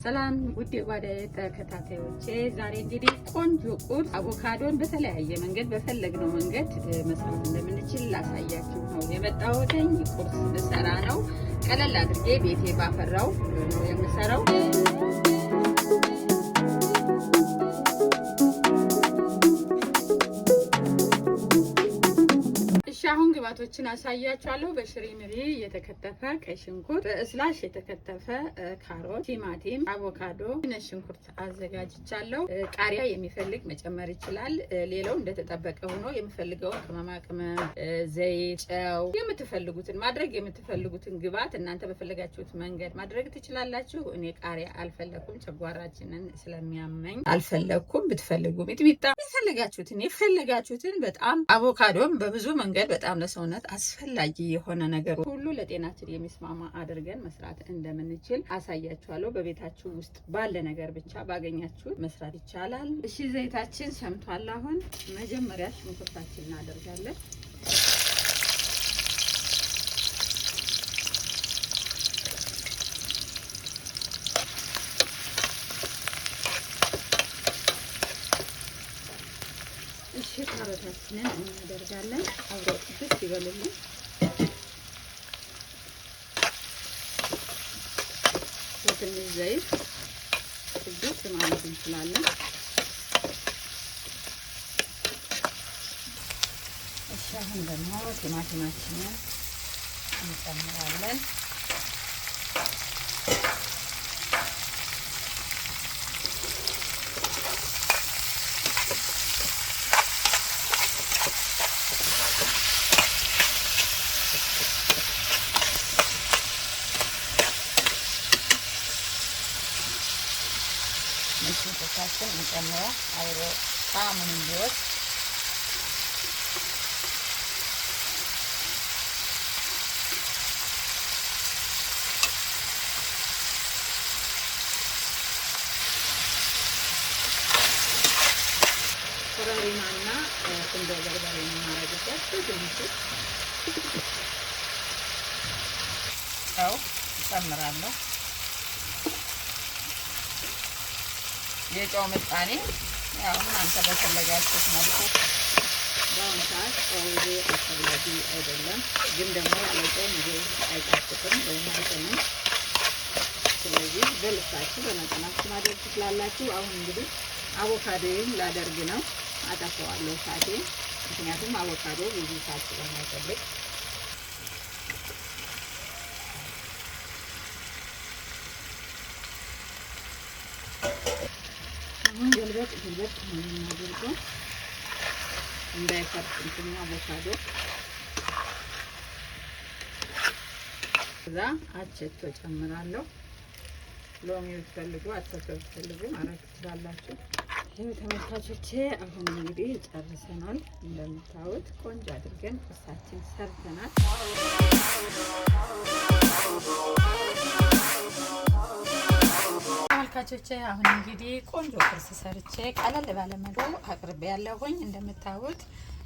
ሰላም ውድ የጓዳዬ ተከታታዮቼ፣ ዛሬ እንግዲህ ቆንጆ ቁርስ አቮካዶን በተለያየ መንገድ በፈለግነው መንገድ መስራት እንደምንችል ላሳያችሁ ነው የመጣሁት። ቁርስ ልሰራ ነው። ቀለል አድርጌ ቤቴ ባፈራው ነው የምሰራው። አሁን ግብአቶችን አሳያችኋለሁ። በሽሪምሪ የተከተፈ ቀይ ሽንኩርት፣ በእስላሽ የተከተፈ ካሮት፣ ቲማቲም፣ አቮካዶ፣ ነጭ ሽንኩርት አዘጋጅቻለሁ። ቃሪያ የሚፈልግ መጨመር ይችላል። ሌላው እንደተጠበቀ ሆኖ የሚፈልገውን ቅመማ ቅመም፣ ዘይት፣ ጨው ማድረግ የምትፈልጉትን ግብአት እናንተ በፈለጋችሁት መንገድ ማድረግ ትችላላችሁ። እኔ ቃሪያ አልፈለኩም፣ ጨጓራችንን ስለሚያመኝ አልፈለኩም። ብትፈልጉ ሚጥሚጣ የፈለጋችሁትን በጣም አቮካዶም በብዙ መንገድ በጣም ለሰውነት አስፈላጊ የሆነ ነገር ሁሉ ለጤናችን የሚስማማ አድርገን መስራት እንደምንችል አሳያችኋለሁ። በቤታችሁ ውስጥ ባለ ነገር ብቻ ባገኛችሁ መስራት ይቻላል። እሺ፣ ዘይታችን ሰምቷል። አሁን መጀመሪያ ሽንኩርታችን እናደርጋለን። እሺ፣ ካሮታችንን እናደርጋለን። አብሮ ጥብስ ይበልልን። በትንሽ ዘይት ጥብስ ማለት እንችላለን። እሺ፣ አሁን ደግሞ ቲማቲማችንን እንጨምራለን። ሽንኩርታችን እንጨምረው አብሮ ጣዕሙን እንዲወስድ። ኮረሪማና ቁንዶ በርበሬ የምናደርግበት ትንሽ ጨው እጨምራለሁ። የጨው ምጣኔ ያው እናንተ በፈለጋችሁት መልኩ። በአሁኑ ሰዓት ጨው አስፈላጊ አይደለም፣ ግን ደግሞ ያለ ጨው ምግብ አይጣፍጥም ወይም አይሆንም። ስለዚህ በልካችሁ በመጠናችሁ ማድረግ ትችላላችሁ። አሁን እንግዲህ አቮካዶን ላደርግ ነው። አጠፋዋለሁ እሳቴን፣ ምክንያቱም አቮካዶ ብዙ ሰዓት ስለማይጠብቅ። ገልበጥ ነው የምናደርገው እንዳይፈርጥ እንትን አቮካዶ። ከዛ አቸቶ ጨምራለሁ። ሎሚ ብትፈልጉ አቸቶ ብትፈልጉ ማድረግ ትችላላችሁ። ይሄው ተመልካቾቼ፣ አሁን እንግዲህ ጨርሰናል። እንደምታዩት ቆንጆ አድርገን ቁርሳችን ሰርተናል። ተመልካቾቼ፣ አሁን እንግዲህ ቆንጆ ቁርስ ሰርቼ ቀለል ባለ መልኩ አቅርቤ ያለሁኝ። እንደምታዩት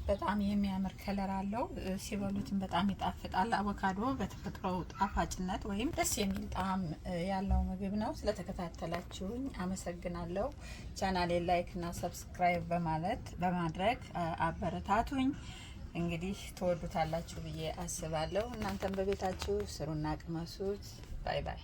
በጣም የሚያምር ከለር አለው። ሲበሉትም በጣም ይጣፍጣል። አቮካዶ በተፈጥሮ ጣፋጭነት ወይም ደስ የሚል ጣዕም ያለው ምግብ ነው። ስለተከታተላችሁኝ አመሰግናለሁ። ቻናሌን ላይክ እና ሰብስክራይብ በማድረግ አበረታቱኝ። እንግዲህ ትወዱታላችሁ ብዬ አስባለሁ። እናንተም በቤታችሁ ስሩና ቅመሱት። ባይ ባይ።